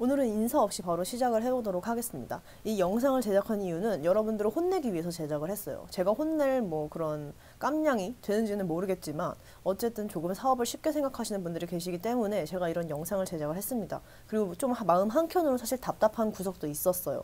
오늘은 인사 없이 바로 시작을 해보도록 하겠습니다. 이 영상을 제작한 이유는 여러분들을 혼내기 위해서 제작을 했어요. 제가 혼낼 그런 깜냥이 되는지는 모르겠지만 어쨌든 조금 사업을 쉽게 생각하시는 분들이 계시기 때문에 제가 이런 영상을 제작을 했습니다. 그리고 좀 마음 한켠으로 사실 답답한 구석도 있었어요.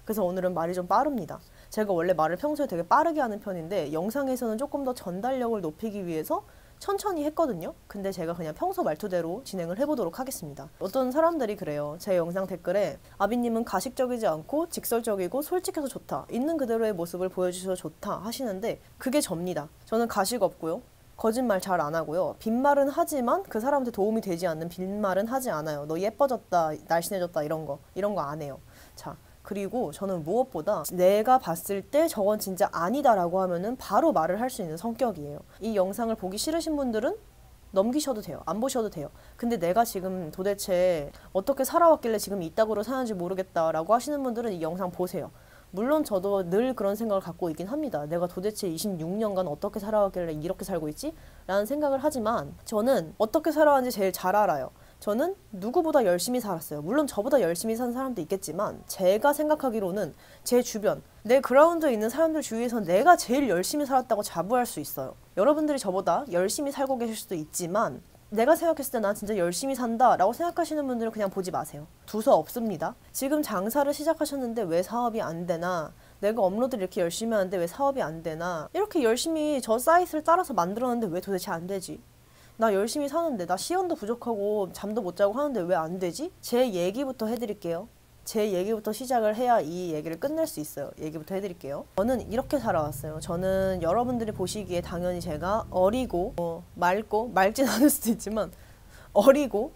그래서 오늘은 말이 좀 빠릅니다. 제가 원래 말을 평소에 되게 빠르게 하는 편인데 영상에서는 조금 더 전달력을 높이기 위해서 천천히 했거든요. 근데 제가 그냥 평소 말투대로 진행을 해보도록 하겠습니다. 어떤 사람들이 그래요. 제 영상 댓글에 아비님은 가식적이지 않고 직설적이고 솔직해서 좋다. 있는 그대로의 모습을 보여주셔서 좋다 하시는데 그게 접니다. 저는 가식 없고요. 거짓말 잘 안 하고요. 빈말은 하지만 그 사람한테 도움이 되지 않는 빈말은 하지 않아요. 너 예뻐졌다, 날씬해졌다 이런 거 안 해요. 자, 그리고 저는 무엇보다 내가 봤을 때 저건 진짜 아니다라고 하면은 바로 말을 할 수 있는 성격이에요. 이 영상을 보기 싫으신 분들은 넘기셔도 돼요. 안 보셔도 돼요. 근데 내가 지금 도대체 어떻게 살아왔길래 지금 이따구로 사는지 모르겠다라고 하시는 분들은 이 영상 보세요. 물론 저도 늘 그런 생각을 갖고 있긴 합니다. 내가 도대체 26년간 어떻게 살아왔길래 이렇게 살고 있지? 라는 생각을 하지만 저는 어떻게 살아왔는지 제일 잘 알아요. 저는 누구보다 열심히 살았어요. 물론 저보다 열심히 산 사람도 있겠지만 제가 생각하기로는 제 주변, 내 그라운드에 있는 사람들 주위에서 내가 제일 열심히 살았다고 자부할 수 있어요. 여러분들이 저보다 열심히 살고 계실 수도 있지만 내가 생각했을 때 난 진짜 열심히 산다 라고 생각하시는 분들은 그냥 보지 마세요. 두서 없습니다. 지금 장사를 시작하셨는데 왜 사업이 안 되나, 내가 업로드를 이렇게 열심히 하는데 왜 사업이 안 되나, 이렇게 열심히 저 사이트를 따라서 만들었는데 왜 도대체 안 되지? 나 열심히 사는데, 나 시간도 부족하고 잠도 못 자고 하는데 왜 안 되지? 제 얘기부터 해드릴게요. 제 얘기부터 시작을 해야 이 얘기를 끝낼 수 있어요. 얘기부터 해드릴게요. 저는 이렇게 살아왔어요. 저는 여러분들이 보시기에 당연히 제가 어리고 맑고, 맑진 않을 수도 있지만 어리고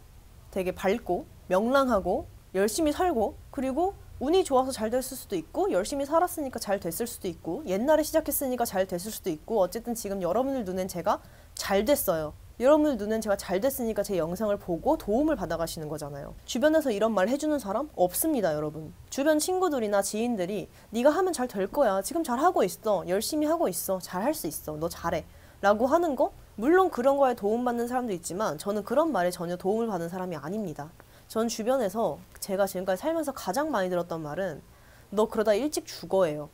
되게 밝고 명랑하고 열심히 살고, 그리고 운이 좋아서 잘 됐을 수도 있고 열심히 살았으니까 잘 됐을 수도 있고 옛날에 시작했으니까 잘 됐을 수도 있고, 어쨌든 지금 여러분들 눈엔 제가 잘 됐어요. 여러분들 눈엔 제가 잘 됐으니까 제 영상을 보고 도움을 받아가시는 거잖아요. 주변에서 이런 말 해주는 사람 없습니다, 여러분. 주변 친구들이나 지인들이 네가 하면 잘 될 거야, 지금 잘하고 있어, 열심히 하고 있어, 잘할 수 있어, 너 잘해 라고 하는 거, 물론 그런 거에 도움받는 사람도 있지만 저는 그런 말에 전혀 도움을 받는 사람이 아닙니다. 전 주변에서 제가 지금까지 살면서 가장 많이 들었던 말은 너 그러다 일찍 죽어예요.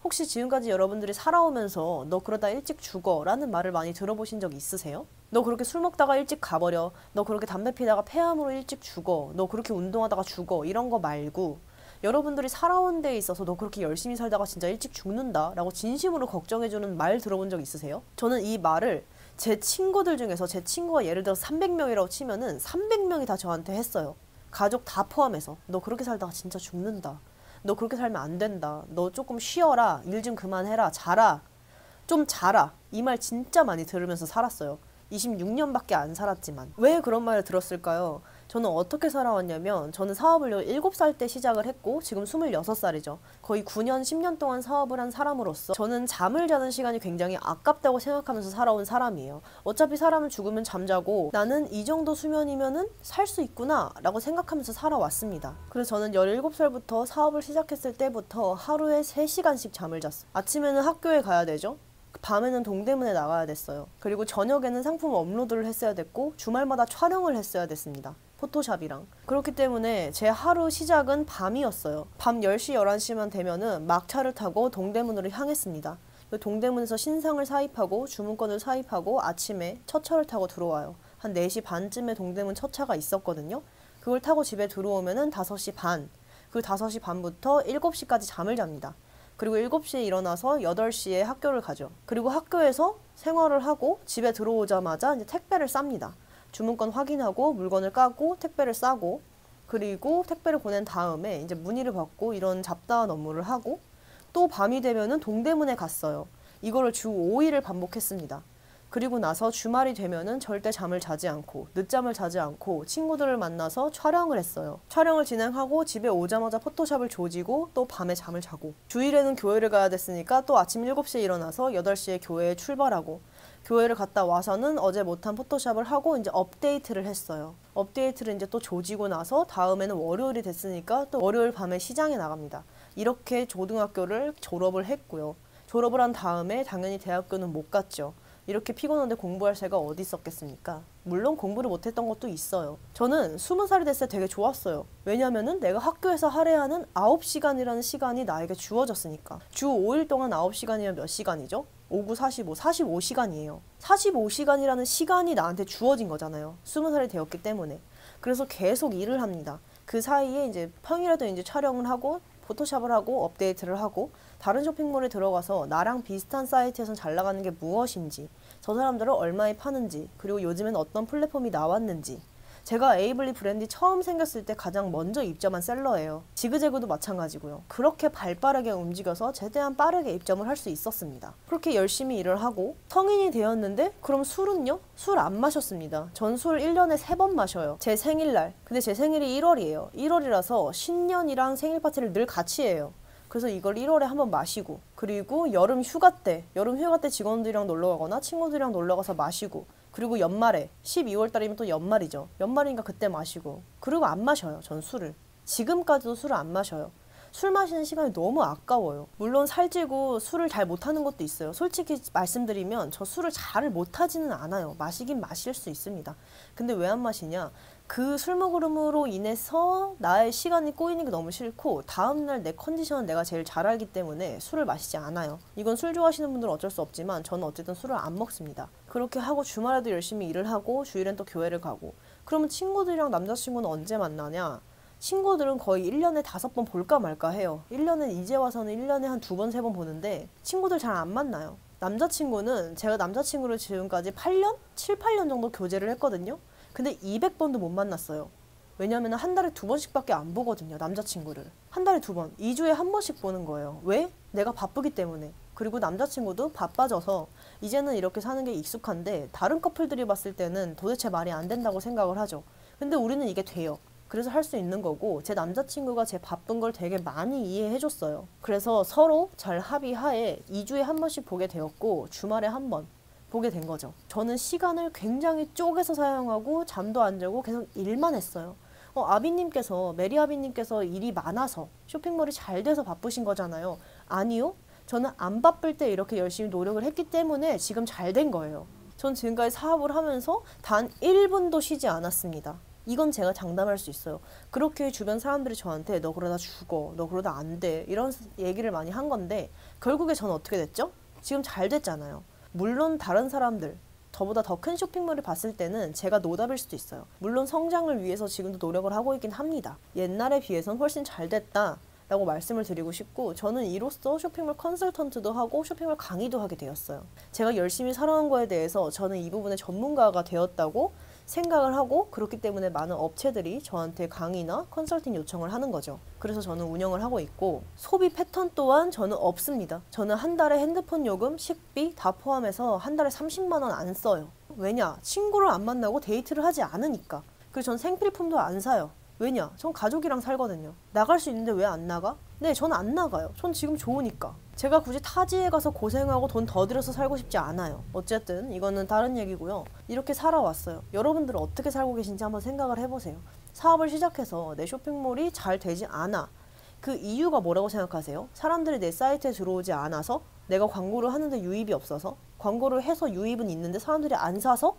혹시 지금까지 여러분들이 살아오면서 너 그러다 일찍 죽어 라는 말을 많이 들어보신 적 있으세요? 너 그렇게 술 먹다가 일찍 가버려, 너 그렇게 담배 피다가 폐암으로 일찍 죽어, 너 그렇게 운동하다가 죽어, 이런 거 말고 여러분들이 살아온 데에 있어서 너 그렇게 열심히 살다가 진짜 일찍 죽는다 라고 진심으로 걱정해주는 말 들어본 적 있으세요? 저는 이 말을 제 친구들 중에서, 제 친구가 예를 들어 300명이라고 치면은 300명이 다 저한테 했어요. 가족 다 포함해서. 너 그렇게 살다가 진짜 죽는다, 너 그렇게 살면 안 된다, 너 조금 쉬어라, 일 좀 그만해라, 자라, 좀 자라, 이 말 진짜 많이 들으면서 살았어요. 26년밖에 안 살았지만. 왜 그런 말을 들었을까요? 저는 어떻게 살아왔냐면, 저는 사업을 7살 때 시작을 했고 지금 26살이죠. 거의 9년, 10년 동안 사업을 한 사람으로서 저는 잠을 자는 시간이 굉장히 아깝다고 생각하면서 살아온 사람이에요. 어차피 사람은 죽으면 잠자고 나는 이 정도 수면이면은 살 수 있구나 라고 생각하면서 살아왔습니다. 그래서 저는 17살부터 사업을 시작했을 때부터 하루에 3시간씩 잠을 잤어요. 아침에는 학교에 가야 되죠. 밤에는 동대문에 나가야 됐어요. 그리고 저녁에는 상품 업로드를 했어야 됐고 주말마다 촬영을 했어야 됐습니다. 포토샵이랑. 그렇기 때문에 제 하루 시작은 밤이었어요. 밤 10시, 11시만 되면은 막차를 타고 동대문으로 향했습니다. 동대문에서 신상을 사입하고 주문권을 사입하고 아침에 첫 차를 타고 들어와요. 한 4시 반쯤에 동대문 첫 차가 있었거든요. 그걸 타고 집에 들어오면은 5시 반. 그 5시 반부터 7시까지 잠을 잡니다. 그리고 7시에 일어나서 8시에 학교를 가죠. 그리고 학교에서 생활을 하고 집에 들어오자마자 이제 택배를 쌉니다. 주문권 확인하고 물건을 까고 택배를 싸고, 그리고 택배를 보낸 다음에 이제 문의를 받고 이런 잡다한 업무를 하고, 또 밤이 되면은 동대문에 갔어요. 이거를 주 5일을 반복했습니다. 그리고 나서 주말이 되면은 절대 잠을 자지 않고 늦잠을 자지 않고 친구들을 만나서 촬영을 했어요. 촬영을 진행하고 집에 오자마자 포토샵을 조지고 또 밤에 잠을 자고, 주일에는 교회를 가야 됐으니까 또 아침 7시에 일어나서 8시에 교회에 출발하고, 교회를 갔다 와서는 어제 못한 포토샵을 하고 이제 업데이트를 했어요. 업데이트를 이제 또 조지고 나서 다음에는 월요일이 됐으니까 또 월요일 밤에 시장에 나갑니다. 이렇게 초등학교를 졸업을 했고요. 졸업을 한 다음에 당연히 대학교는 못 갔죠. 이렇게 피곤한데 공부할 새가 어디 있었겠습니까? 물론 공부를 못했던 것도 있어요. 저는 20살이 됐을 때 되게 좋았어요. 왜냐면은 내가 학교에서 할애하는 9시간이라는 시간이 나에게 주어졌으니까. 주 5일 동안 9시간이면 몇 시간이죠? 5, 9, 45, 45시간이에요. 45시간이라는 시간이 나한테 주어진 거잖아요. 20살이 되었기 때문에. 그래서 계속 일을 합니다. 그 사이에 이제 평일에도 이제 촬영을 하고 포토샵을 하고 업데이트를 하고 다른 쇼핑몰에 들어가서 나랑 비슷한 사이트에서 잘 나가는 게 무엇인지, 저 사람들을 얼마에 파는지, 그리고 요즘엔 어떤 플랫폼이 나왔는지. 제가 에이블리 브랜드 처음 생겼을 때 가장 먼저 입점한 셀러예요. 지그재그도 마찬가지고요. 그렇게 발빠르게 움직여서 최대한 빠르게 입점을 할 수 있었습니다. 그렇게 열심히 일을 하고 성인이 되었는데 그럼 술은요? 술 안 마셨습니다. 전 술 1년에 3번 마셔요. 제 생일날. 근데 제 생일이 1월이에요. 1월이라서 신년이랑 생일 파티를 늘 같이 해요. 그래서 이걸 1월에 한번 마시고, 그리고 여름 휴가 때 직원들이랑 놀러 가거나 친구들이랑 놀러 가서 마시고, 그리고 연말에 12월 달이면 또 연말이죠. 연말이니까 그때 마시고. 그리고 안 마셔요. 전 술을. 지금까지도 술을 안 마셔요. 술 마시는 시간이 너무 아까워요. 물론 살찌고 술을 잘 못하는 것도 있어요. 솔직히 말씀드리면 저 술을 잘 못하지는 않아요. 마시긴 마실 수 있습니다. 근데 왜 안 마시냐? 그 술 먹으름으로 인해서 나의 시간이 꼬이는 게 너무 싫고 다음날 내 컨디션은 내가 제일 잘 알기 때문에 술을 마시지 않아요. 이건 술 좋아하시는 분들은 어쩔 수 없지만 저는 어쨌든 술을 안 먹습니다. 그렇게 하고 주말에도 열심히 일을 하고 주일엔 또 교회를 가고. 그러면 친구들이랑 남자친구는 언제 만나냐? 친구들은 거의 1년에 5번 볼까 말까 해요. 1년에 이제 와서는 1년에 한 2번, 3번 보는데 친구들 잘 안 만나요. 남자친구는 제가 남자친구를 지금까지 8년? 7, 8년 정도 교제를 했거든요. 근데 200번도 못 만났어요. 왜냐면 한 달에 2번씩밖에 안 보거든요. 남자친구를. 한 달에 2번, 2주에 한 번씩 보는 거예요. 왜? 내가 바쁘기 때문에. 그리고 남자친구도 바빠져서 이제는 이렇게 사는 게 익숙한데 다른 커플들이 봤을 때는 도대체 말이 안 된다고 생각을 하죠. 근데 우리는 이게 돼요. 그래서 할 수 있는 거고, 제 남자친구가 제 바쁜 걸 되게 많이 이해해줬어요. 그래서 서로 잘 합의하에 2주에 한 번씩 보게 되었고 주말에 한 번 보게 된 거죠. 저는 시간을 굉장히 쪼개서 사용하고 잠도 안 자고 계속 일만 했어요. 메리 아비님께서 일이 많아서 쇼핑몰이 잘 돼서 바쁘신 거잖아요. 아니요. 저는 안 바쁠 때 이렇게 열심히 노력을 했기 때문에 지금 잘 된 거예요. 전 지금까지 사업을 하면서 단 1분도 쉬지 않았습니다. 이건 제가 장담할 수 있어요. 그렇게 주변 사람들이 저한테 너 그러다 죽어, 너 그러다 안 돼, 이런 얘기를 많이 한 건데 결국에 저는 어떻게 됐죠? 지금 잘 됐잖아요. 물론 다른 사람들, 저보다 더 큰 쇼핑몰을 봤을 때는 제가 노답일 수도 있어요. 물론 성장을 위해서 지금도 노력을 하고 있긴 합니다. 옛날에 비해선 훨씬 잘 됐다 라고 말씀을 드리고 싶고, 저는 이로써 쇼핑몰 컨설턴트도 하고 쇼핑몰 강의도 하게 되었어요. 제가 열심히 살아온 거에 대해서 저는 이 부분의 전문가가 되었다고 생각을 하고, 그렇기 때문에 많은 업체들이 저한테 강의나 컨설팅 요청을 하는 거죠. 그래서 저는 운영을 하고 있고, 소비 패턴 또한 저는 없습니다. 저는 한 달에 핸드폰 요금, 식비 다 포함해서 한 달에 30만 원 안 써요. 왜냐? 친구를 안 만나고 데이트를 하지 않으니까. 그리고 전 생필품도 안 사요. 왜냐? 전 가족이랑 살거든요. 나갈 수 있는데 왜 안 나가? 네, 전 안 나가요. 전 지금 좋으니까. 제가 굳이 타지에 가서 고생하고 돈 더 들여서 살고 싶지 않아요. 어쨌든 이거는 다른 얘기고요. 이렇게 살아왔어요. 여러분들은 어떻게 살고 계신지 한번 생각을 해보세요. 사업을 시작해서 내 쇼핑몰이 잘 되지 않아. 그 이유가 뭐라고 생각하세요? 사람들이 내 사이트에 들어오지 않아서? 내가 광고를 하는데 유입이 없어서? 광고를 해서 유입은 있는데 사람들이 안 사서?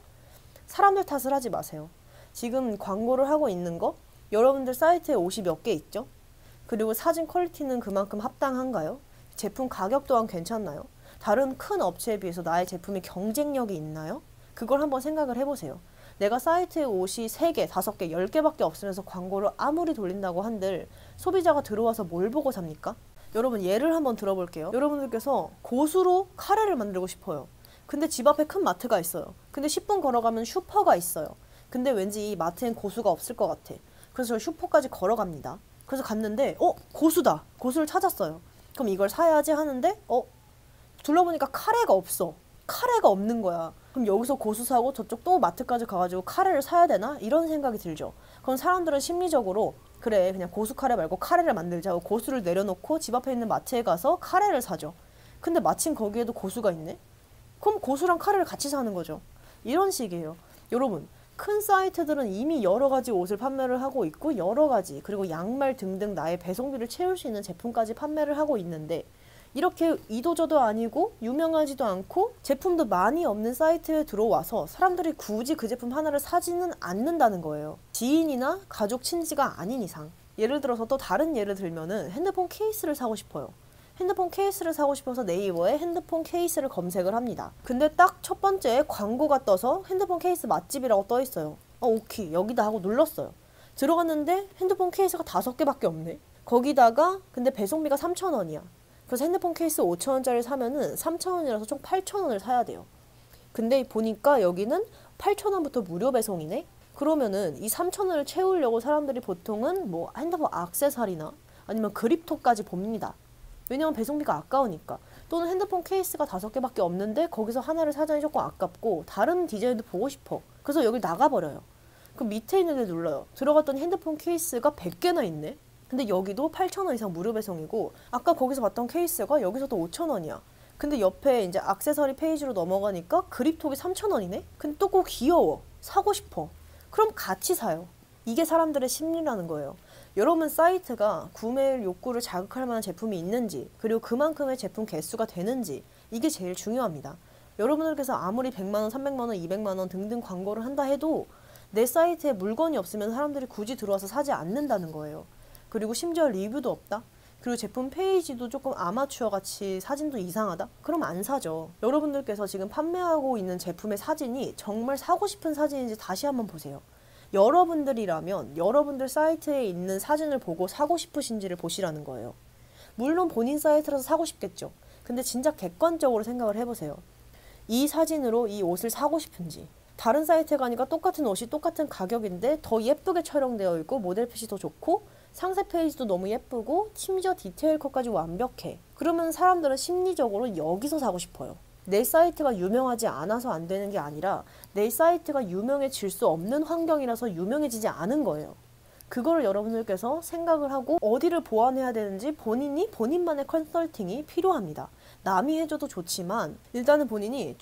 사람들 탓을 하지 마세요. 지금 광고를 하고 있는 거 여러분들 사이트에 옷이 몇 개 있죠? 그리고 사진 퀄리티는 그만큼 합당한가요? 제품 가격 또한 괜찮나요? 다른 큰 업체에 비해서 나의 제품이 경쟁력이 있나요? 그걸 한번 생각을 해보세요. 내가 사이트에 옷이 3개, 5개, 10개밖에 없으면서 광고를 아무리 돌린다고 한들 소비자가 들어와서 뭘 보고 삽니까? 여러분 예를 한번 들어볼게요. 여러분들께서 고수로 카레를 만들고 싶어요. 근데 집 앞에 큰 마트가 있어요. 근데 10분 걸어가면 슈퍼가 있어요. 근데 왠지 이 마트엔 고수가 없을 것 같아. 그래서 저 슈퍼까지 걸어갑니다. 그래서 갔는데 고수다. 고수를 찾았어요. 그럼 이걸 사야지 하는데 둘러보니까 카레가 없어. 카레가 없는 거야. 그럼 여기서 고수 사고 저쪽 또 마트까지 가가지고 카레를 사야 되나? 이런 생각이 들죠. 그럼 사람들은 심리적으로 그래 그냥 고수 카레 말고 카레를 만들자 하고 고수를 내려놓고 집 앞에 있는 마트에 가서 카레를 사죠. 근데 마침 거기에도 고수가 있네? 그럼 고수랑 카레를 같이 사는 거죠. 이런 식이에요. 여러분 큰 사이트들은 이미 여러 가지 옷을 판매를 하고 있고 여러 가지 그리고 양말 등등 나의 배송비를 채울 수 있는 제품까지 판매를 하고 있는데 이렇게 이도저도 아니고 유명하지도 않고 제품도 많이 없는 사이트에 들어와서 사람들이 굳이 그 제품 하나를 사지는 않는다는 거예요. 지인이나 가족 친지가 아닌 이상. 예를 들어서 또 다른 예를 들면은 핸드폰 케이스를 사고 싶어요. 핸드폰 케이스를 사고 싶어서 네이버에 핸드폰 케이스를 검색을 합니다. 근데 딱 첫 번째 광고가 떠서 핸드폰 케이스 맛집이라고 떠 있어요. 오케이 여기다 하고 눌렀어요. 들어갔는데 핸드폰 케이스가 5개밖에 없네. 거기다가 근데 배송비가 3,000원이야. 그래서 핸드폰 케이스 5,000원짜리 사면은 3,000원이라서 총 8,000원을 사야 돼요. 근데 보니까 여기는 8,000원부터 무료 배송이네? 그러면은 이 3,000원을 채우려고 사람들이 보통은 뭐 핸드폰 액세서리나 아니면 그립톡까지 봅니다. 왜냐면 배송비가 아까우니까. 또는 핸드폰 케이스가 5개밖에 없는데 거기서 하나를 사자니 조금 아깝고 다른 디자인도 보고 싶어. 그래서 여기 나가버려요. 그럼 밑에 있는 데 눌러요. 들어갔더니 핸드폰 케이스가 100개나 있네? 근데 여기도 8,000원 이상 무료 배송이고 아까 거기서 봤던 케이스가 여기서도 5,000원이야. 근데 옆에 이제 액세서리 페이지로 넘어가니까 그립톡이 3,000원이네? 근데 또 그거 귀여워. 사고 싶어. 그럼 같이 사요. 이게 사람들의 심리라는 거예요. 여러분 사이트가 구매 욕구를 자극할 만한 제품이 있는지 그리고 그만큼의 제품 개수가 되는지 이게 제일 중요합니다. 여러분들께서 아무리 100만원, 300만원, 200만원 등등 광고를 한다 해도 내 사이트에 물건이 없으면 사람들이 굳이 들어와서 사지 않는다는 거예요. 그리고 심지어 리뷰도 없다? 그리고 제품 페이지도 조금 아마추어 같이 사진도 이상하다? 그럼 안 사죠. 여러분들께서 지금 판매하고 있는 제품의 사진이 정말 사고 싶은 사진인지 다시 한번 보세요. 여러분들이라면 여러분들 사이트에 있는 사진을 보고 사고 싶으신지를 보시라는 거예요. 물론 본인 사이트라서 사고 싶겠죠. 근데 진짜 객관적으로 생각을 해보세요. 이 사진으로 이 옷을 사고 싶은지. 다른 사이트에 가니까 똑같은 옷이 똑같은 가격인데 더 예쁘게 촬영되어 있고 모델 핏이 더 좋고 상세 페이지도 너무 예쁘고 심지어 디테일 컷까지 완벽해. 그러면 사람들은 심리적으로 여기서 사고 싶어요. 내 사이트가 유명하지 않아서 안 되는 게 아니라 내 사이트가 유명해질 수 없는 환경이라서 유명해지지 않은 거예요. 그거를 여러분들께서 생각을 하고 어디를 보완해야 되는지 본인만의 컨설팅이 필요합니다. 남이 해줘도 좋지만 일단은 본인이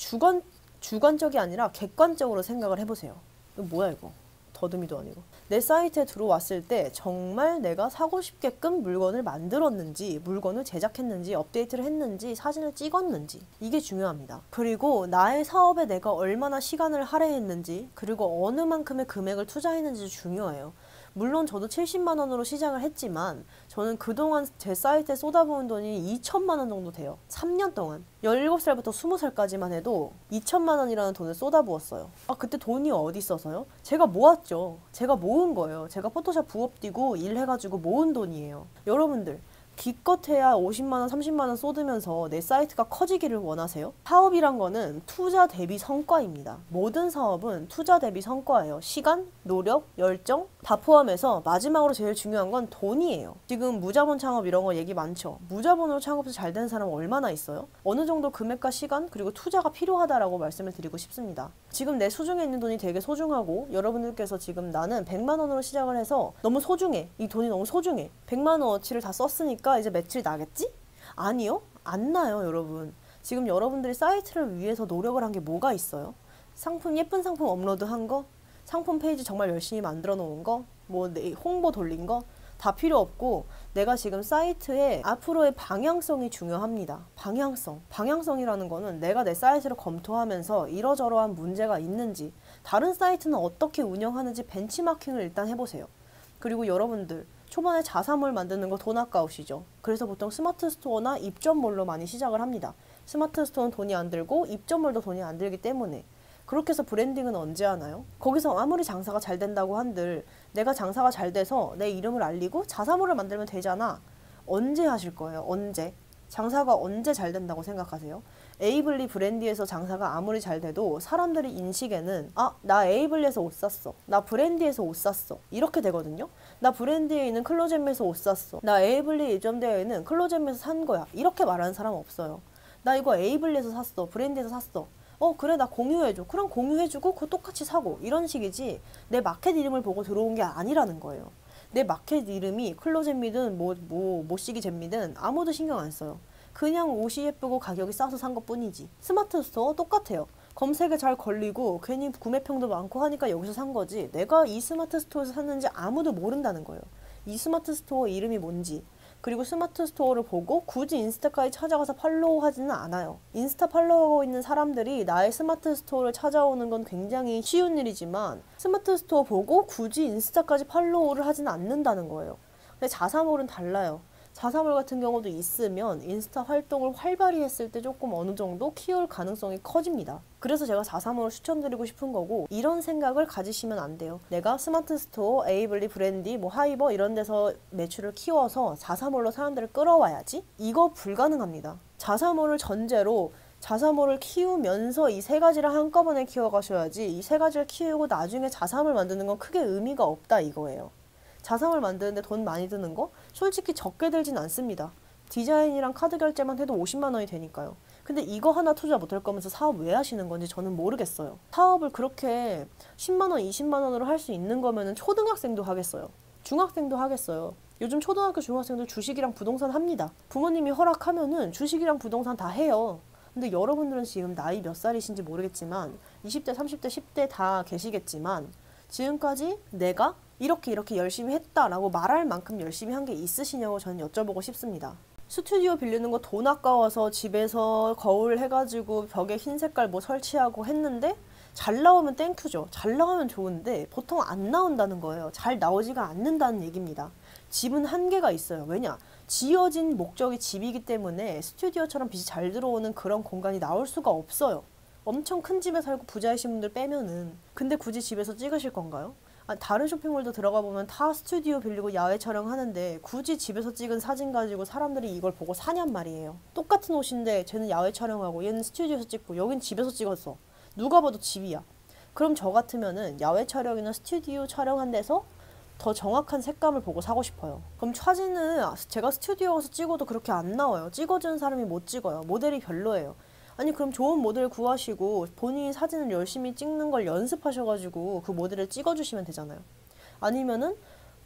주관적이 아니라 객관적으로 생각을 해보세요. 이거 뭐야 이거? 더듬이도 아니고. 내 사이트에 들어왔을 때 정말 내가 사고 싶게끔 물건을 만들었는지, 물건을 제작했는지, 업데이트를 했는지, 사진을 찍었는지 이게 중요합니다. 그리고 나의 사업에 내가 얼마나 시간을 할애했는지 그리고 어느 만큼의 금액을 투자했는지 중요해요. 물론 저도 70만 원으로 시작을 했지만 저는 그동안 제 사이트에 쏟아부은 돈이 2천만 원 정도 돼요. 3년 동안. 17살부터 20살까지만 해도 2천만 원이라는 돈을 쏟아부었어요. 그때 돈이 어디 있어서요? 제가 모았죠. 제가 모은 거예요. 제가 포토샵 부업 뛰고 일해가지고 모은 돈이에요. 여러분들 기껏해야 50만 원, 30만 원 쏟으면서 내 사이트가 커지기를 원하세요? 사업이란 거는 투자 대비 성과입니다. 모든 사업은 투자 대비 성과예요. 시간, 노력, 열정 다 포함해서 마지막으로 제일 중요한 건 돈이에요. 지금 무자본 창업 이런 거 얘기 많죠. 무자본으로 창업해서 잘 되는 사람 얼마나 있어요? 어느 정도 금액과 시간 그리고 투자가 필요하다라고 말씀을 드리고 싶습니다. 지금 내 수중에 있는 돈이 되게 소중하고 여러분들께서 지금 나는 100만 원으로 시작을 해서 너무 소중해. 이 돈이 너무 소중해. 100만 원어치를 다 썼으니까 이제 매출이 나겠지? 아니요. 안 나요, 여러분. 지금 여러분들이 사이트를 위해서 노력을 한 게 뭐가 있어요? 상품, 예쁜 상품 업로드한 거? 상품 페이지 정말 열심히 만들어 놓은 거? 뭐 홍보 돌린 거? 다 필요 없고 내가 지금 사이트의 앞으로의 방향성이 중요합니다. 방향성이라는 거는 내가 내 사이트를 검토하면서 이러저러한 문제가 있는지 다른 사이트는 어떻게 운영하는지 벤치마킹을 일단 해보세요. 그리고 여러분들 초반에 자사몰 만드는 거 돈 아까우시죠? 그래서 보통 스마트 스토어나 입점몰로 많이 시작을 합니다. 스마트 스토어는 돈이 안 들고 입점몰도 돈이 안 들기 때문에 그렇게 해서 브랜딩은 언제 하나요? 거기서 아무리 장사가 잘 된다고 한들 내가 장사가 잘 돼서 내 이름을 알리고 자사몰을 만들면 되잖아. 언제 하실 거예요? 언제? 장사가 언제 잘 된다고 생각하세요? 에이블리 브랜디에서 장사가 아무리 잘 돼도 사람들의 인식에는 나 에이블리에서 옷 샀어. 나 브랜디에서 옷 샀어. 이렇게 되거든요. 나 브랜디에 있는 클로젯에서 옷 샀어. 나 에이블리에 입점되어 있는 클로젯에서 산 거야. 이렇게 말하는 사람 없어요. 나 이거 에이블리에서 샀어. 브랜디에서 샀어. 그래 나 공유해줘. 그럼 공유해주고 그거 똑같이 사고 이런 식이지 내 마켓 이름을 보고 들어온 게 아니라는 거예요. 내 마켓 이름이 클로젯이든 모시기잼이든 아무도 신경 안 써요. 그냥 옷이 예쁘고 가격이 싸서 산 것 뿐이지. 스마트 스토어 똑같아요. 검색에 잘 걸리고 괜히 구매평도 많고 하니까 여기서 산 거지 내가 이 스마트 스토어에서 샀는지 아무도 모른다는 거예요. 이 스마트 스토어 이름이 뭔지 그리고 스마트 스토어를 보고 굳이 인스타까지 찾아가서 팔로우 하지는 않아요. 인스타 팔로우하고 있는 사람들이 나의 스마트 스토어를 찾아오는 건 굉장히 쉬운 일이지만 스마트 스토어 보고 굳이 인스타까지 팔로우를 하지는 않는다는 거예요. 근데 자사몰은 달라요. 자사몰 같은 경우도 있으면 인스타 활동을 활발히 했을 때 조금 어느 정도 키울 가능성이 커집니다. 그래서 제가 자사몰을 추천드리고 싶은 거고, 이런 생각을 가지시면 안 돼요. 내가 스마트 스토어, 에이블리, 브랜디, 뭐 하이버 이런 데서 매출을 키워서 자사몰로 사람들을 끌어와야지? 이거 불가능합니다. 자사몰을 전제로 자사몰을 키우면서 이 세 가지를 한꺼번에 키워가셔야지, 이 세 가지를 키우고 나중에 자사몰 만드는 건 크게 의미가 없다 이거예요. 자사몰 만드는데 돈 많이 드는 거? 솔직히 적게 들진 않습니다. 디자인이랑 카드 결제만 해도 50만 원이 되니까요. 근데 이거 하나 투자 못할 거면서 사업 왜 하시는 건지 저는 모르겠어요. 사업을 그렇게 10만 원, 20만 원으로 할 수 있는 거면은 초등학생도 하겠어요. 중학생도 하겠어요. 요즘 초등학교, 중학생들 주식이랑 부동산 합니다. 부모님이 허락하면은 주식이랑 부동산 다 해요. 근데 여러분들은 지금 나이 몇 살이신지 모르겠지만 20대, 30대, 10대 다 계시겠지만 지금까지 내가 이렇게 열심히 했다라고 말할 만큼 열심히 한 게 있으시냐고 저는 여쭤보고 싶습니다. 스튜디오 빌리는 거 돈 아까워서 집에서 거울 해가지고 벽에 흰 색깔 뭐 설치하고 했는데 잘 나오면 땡큐죠. 잘 나오면 좋은데 보통 안 나온다는 거예요. 잘 나오지가 않는다는 얘기입니다. 집은 한계가 있어요. 왜냐? 지어진 목적이 집이기 때문에 스튜디오처럼 빛이 잘 들어오는 그런 공간이 나올 수가 없어요. 엄청 큰 집에 살고 부자이신 분들 빼면은. 근데 굳이 집에서 찍으실 건가요? 다른 쇼핑몰도 들어가 보면 다 스튜디오 빌리고 야외 촬영하는데 굳이 집에서 찍은 사진 가지고 사람들이 이걸 보고 사냔 말이에요. 똑같은 옷인데 쟤는 야외 촬영하고 얘는 스튜디오에서 찍고 여긴 집에서 찍었어. 누가 봐도 집이야. 그럼 저 같으면은 야외 촬영이나 스튜디오 촬영한 데서 더 정확한 색감을 보고 사고 싶어요. 그럼 사진은 제가 스튜디오 가서 찍어도 그렇게 안 나와요. 찍어주는 사람이 못 찍어요. 모델이 별로예요. 아니 그럼 좋은 모델 구하시고 본인이 사진을 열심히 찍는 걸 연습하셔가지고 그 모델을 찍어주시면 되잖아요. 아니면은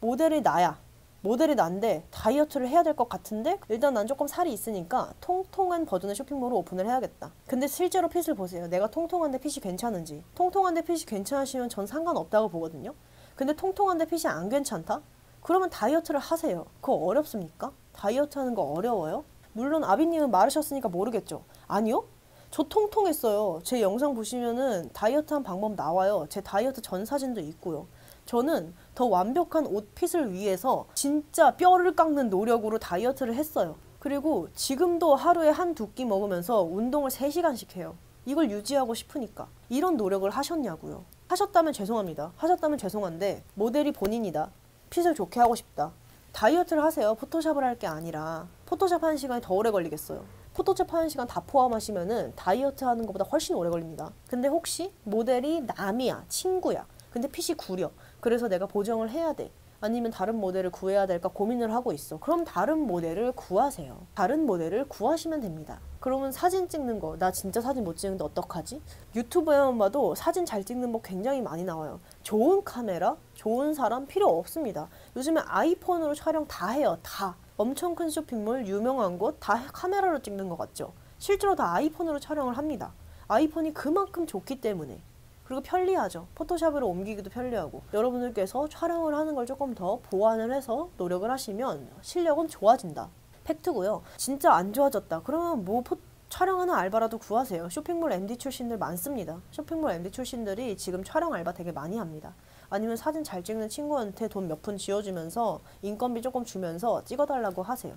모델이 나야. 모델이 난데 다이어트를 해야 될 것 같은데 일단 난 조금 살이 있으니까 통통한 버전의 쇼핑몰을 오픈을 해야겠다. 근데 실제로 핏을 보세요. 내가 통통한데 핏이 괜찮은지. 통통한데 핏이 괜찮으시면 전 상관없다고 보거든요. 근데 통통한데 핏이 안 괜찮다? 그러면 다이어트를 하세요. 그거 어렵습니까? 다이어트 하는 거 어려워요? 물론 아비님은 마르셨으니까 모르겠죠. 아니요? 저 통통했어요. 제 영상 보시면은 다이어트 한 방법 나와요. 제 다이어트 전 사진도 있고요. 저는 더 완벽한 옷 핏을 위해서 진짜 뼈를 깎는 노력으로 다이어트를 했어요. 그리고 지금도 하루에 한 두 끼 먹으면서 운동을 3시간씩 해요. 이걸 유지하고 싶으니까. 이런 노력을 하셨냐고요. 하셨다면 죄송합니다. 하셨다면 죄송한데 모델이 본인이다. 핏을 좋게 하고 싶다. 다이어트를 하세요. 포토샵을 할 게 아니라. 포토샵 하는 시간이 더 오래 걸리겠어요. 포토샵 하는 시간 다 포함하시면은 다이어트 하는 것보다 훨씬 오래 걸립니다. 근데 혹시 모델이 남이야, 친구야. 근데 핏이 구려. 그래서 내가 보정을 해야 돼. 아니면 다른 모델을 구해야 될까 고민을 하고 있어. 그럼 다른 모델을 구하세요. 다른 모델을 구하시면 됩니다. 그러면 사진 찍는 거, 나 진짜 사진 못 찍는데 어떡하지? 유튜브에만 봐도 사진 잘 찍는 법 굉장히 많이 나와요. 좋은 카메라, 좋은 사람 필요 없습니다. 요즘에 아이폰으로 촬영 다 해요. 다. 엄청 큰 쇼핑몰, 유명한 곳 다 카메라로 찍는 것 같죠? 실제로 다 아이폰으로 촬영을 합니다. 아이폰이 그만큼 좋기 때문에. 그리고 편리하죠. 포토샵으로 옮기기도 편리하고. 여러분들께서 촬영을 하는 걸 조금 더 보완을 해서 노력을 하시면 실력은 좋아진다. 팩트고요. 진짜 안 좋아졌다. 그러면 뭐 촬영하는 알바라도 구하세요. 쇼핑몰 MD 출신들 많습니다. 쇼핑몰 MD 출신들이 지금 촬영 알바 되게 많이 합니다. 아니면 사진 잘 찍는 친구한테 돈 몇 푼 지어주면서 인건비 조금 주면서 찍어달라고 하세요.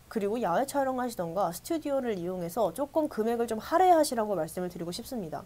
그리고 야외 촬영하시던가 스튜디오를 이용해서 조금 금액을 좀 할애하시라고 말씀을 드리고 싶습니다.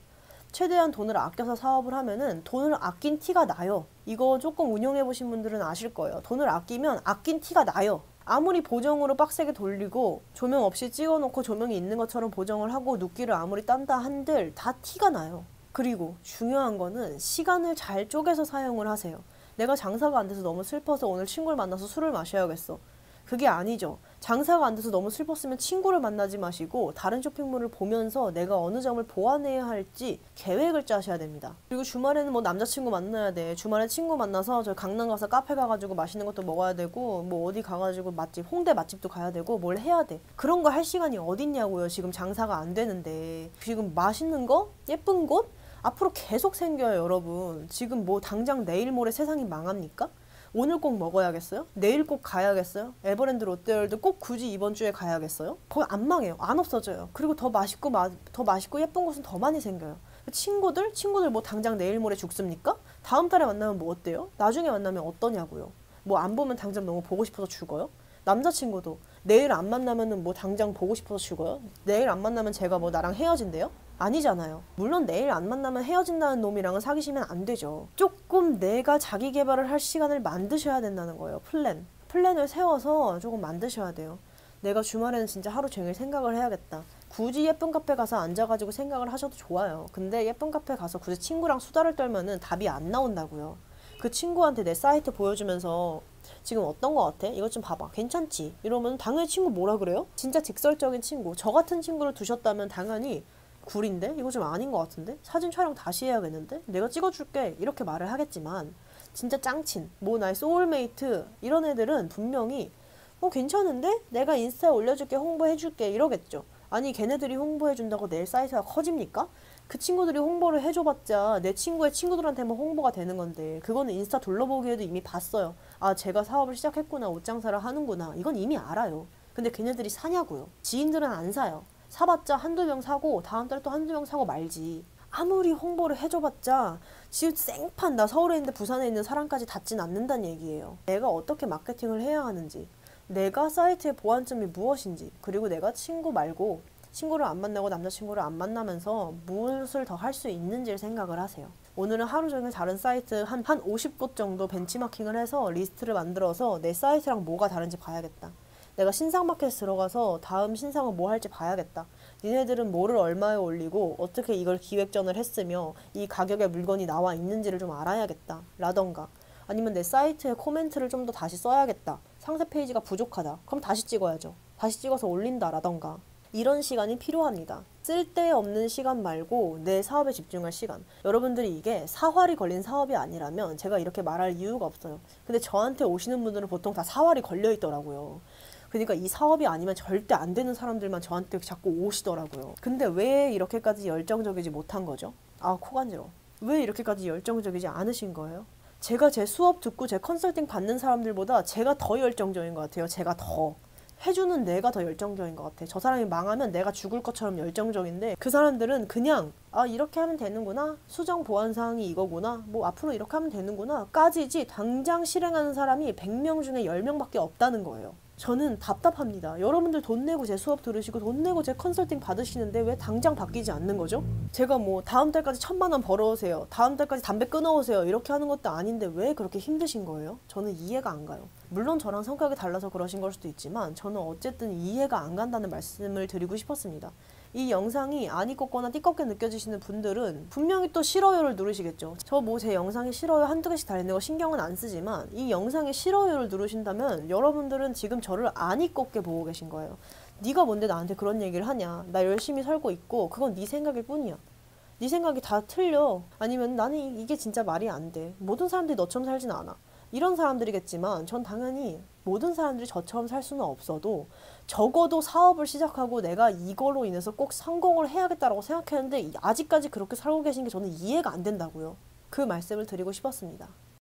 최대한 돈을 아껴서 사업을 하면은 돈을 아낀 티가 나요. 이거 조금 운영해보신 분들은 아실 거예요. 돈을 아끼면 아낀 티가 나요. 아무리 보정으로 빡세게 돌리고 조명 없이 찍어놓고 조명이 있는 것처럼 보정을 하고 눕기를 아무리 딴다 한들 다 티가 나요. 그리고 중요한 거는 시간을 잘 쪼개서 사용을 하세요. 내가 장사가 안 돼서 너무 슬퍼서 오늘 친구를 만나서 술을 마셔야겠어. 그게 아니죠. 장사가 안 돼서 너무 슬펐으면 친구를 만나지 마시고 다른 쇼핑몰을 보면서 내가 어느 점을 보완해야 할지 계획을 짜셔야 됩니다. 그리고 주말에는 뭐 남자친구 만나야 돼. 주말에 친구 만나서 저 강남 가서 카페 가가지고 맛있는 것도 먹어야 되고 뭐 어디 가가지고 맛집, 홍대 맛집도 가야 되고 뭘 해야 돼. 그런 거 할 시간이 어딨냐고요. 지금 장사가 안 되는데. 지금 맛있는 거, 예쁜 곳 앞으로 계속 생겨요, 여러분. 지금 뭐 당장 내일 모레 세상이 망합니까? 오늘 꼭 먹어야겠어요? 내일 꼭 가야겠어요? 에버랜드 롯데월드 꼭 굳이 이번 주에 가야겠어요? 거의 안 망해요. 안 없어져요. 그리고 더 맛있고 예쁜 곳은 더 많이 생겨요. 친구들 뭐 당장 내일 모레 죽습니까? 다음 달에 만나면 뭐 어때요? 나중에 만나면 어떠냐고요? 뭐 안 보면 당장 너무 보고 싶어서 죽어요? 남자친구도 내일 안 만나면은 뭐 당장 보고 싶어서 죽어요? 내일 안 만나면 제가 뭐 나랑 헤어진대요? 아니잖아요. 물론 내일 안 만나면 헤어진다는 놈이랑은 사귀시면 안 되죠. 조금 내가 자기 개발을 할 시간을 만드셔야 된다는 거예요. 플랜을 세워서 조금 만드셔야 돼요. 내가 주말에는 진짜 하루 종일 생각을 해야겠다. 굳이 예쁜 카페 가서 앉아가지고 생각을 하셔도 좋아요. 근데 예쁜 카페 가서 굳이 친구랑 수다를 떨면은 답이 안 나온다고요. 그 친구한테 내 사이트 보여주면서 지금 어떤 거 같아? 이것 좀 봐봐. 괜찮지? 이러면 당연히 친구 뭐라 그래요? 진짜 직설적인 친구. 저 같은 친구를 두셨다면 당연히 구린데? 이거 좀 아닌 것 같은데? 사진 촬영 다시 해야겠는데? 내가 찍어줄게. 이렇게 말을 하겠지만 진짜 짱친, 뭐 나의 소울메이트 이런 애들은 분명히 괜찮은데? 내가 인스타에 올려줄게, 홍보해줄게 이러겠죠. 아니 걔네들이 홍보해준다고 내 사이트가 커집니까? 그 친구들이 홍보를 해줘봤자 내 친구의 친구들한테만 홍보가 되는 건데 그거는 인스타 둘러보기에도 이미 봤어요. 아 제가 사업을 시작했구나, 옷장사를 하는구나, 이건 이미 알아요. 근데 걔네들이 사냐고요. 지인들은 안 사요. 사봤자 한두 명 사고 다음 달에 또 한두 명 사고 말지. 아무리 홍보를 해줘봤자 지금 생판 나 서울에 있는데 부산에 있는 사람까지 닿진 않는다는 얘기예요. 내가 어떻게 마케팅을 해야 하는지, 내가 사이트의 보완점이 무엇인지, 그리고 내가 친구 말고 친구를 안 만나고 남자친구를 안 만나면서 무엇을 더 할 수 있는지를 생각을 하세요. 오늘은 하루 종일 다른 사이트 한 50곳 정도 벤치마킹을 해서 리스트를 만들어서 내 사이트랑 뭐가 다른지 봐야겠다. 내가 신상마켓에 들어가서 다음 신상은 뭐 할지 봐야겠다. 니네들은 뭐를 얼마에 올리고 어떻게 이걸 기획전을 했으며 이 가격에 물건이 나와 있는지를 좀 알아야겠다. 라던가 아니면 내 사이트에 코멘트를 좀 더 다시 써야겠다. 상세 페이지가 부족하다. 그럼 다시 찍어야죠. 다시 찍어서 올린다 라던가. 이런 시간이 필요합니다. 쓸데없는 시간 말고 내 사업에 집중할 시간. 여러분들이 이게 사활이 걸린 사업이 아니라면 제가 이렇게 말할 이유가 없어요. 근데 저한테 오시는 분들은 보통 다 사활이 걸려 있더라고요. 그러니까 이 사업이 아니면 절대 안 되는 사람들만 저한테 자꾸 오시더라고요. 근데 왜 이렇게까지 열정적이지 못한 거죠? 아, 코 간지러워. 왜 이렇게까지 열정적이지 않으신 거예요? 제가 제 수업 듣고 제 컨설팅 받는 사람들보다 제가 더 열정적인 것 같아요. 제가 더. 해주는 내가 더 열정적인 것 같아. 저 사람이 망하면 내가 죽을 것처럼 열정적인데 그 사람들은 그냥 아 이렇게 하면 되는구나, 수정 보완 사항이 이거구나, 뭐 앞으로 이렇게 하면 되는구나 까지지 당장 실행하는 사람이 100명 중에 10명밖에 없다는 거예요. 저는 답답합니다. 여러분들 돈 내고 제 수업 들으시고 돈 내고 제 컨설팅 받으시는데 왜 당장 바뀌지 않는 거죠? 제가 뭐 다음 달까지 1,000만 원 벌어오세요, 다음 달까지 담배 끊어오세요 이렇게 하는 것도 아닌데 왜 그렇게 힘드신 거예요? 저는 이해가 안 가요. 물론 저랑 성격이 달라서 그러신 걸 수도 있지만 저는 어쨌든 이해가 안 간다는 말씀을 드리고 싶었습니다. 이 영상이 안이 꺾거나 띠껍게 느껴지시는 분들은 분명히 또 싫어요를 누르시겠죠. 저 뭐 제 영상이 싫어요 한두 개씩 달리는 거 신경은 안 쓰지만 이 영상에 싫어요를 누르신다면 여러분들은 지금 저를 안이 꺾게 보고 계신 거예요. 네가 뭔데 나한테 그런 얘기를 하냐, 나 열심히 살고 있고 그건 네 생각일 뿐이야, 네 생각이 다 틀려, 아니면 나는 이게 진짜 말이 안 돼, 모든 사람들이 너처럼 살진 않아, 이런 사람들이겠지만 전 당연히 모든 사람들이 저처럼 살 수는 없어도 적어도 사업을 시작하고 내가 이걸로 인해서 꼭 성공을 해야겠다라고 생각했는데 아직까지 그렇게 살고 계신 게 저는 이해가 안 된다고요. 그 말씀을 드리고 싶었습니다.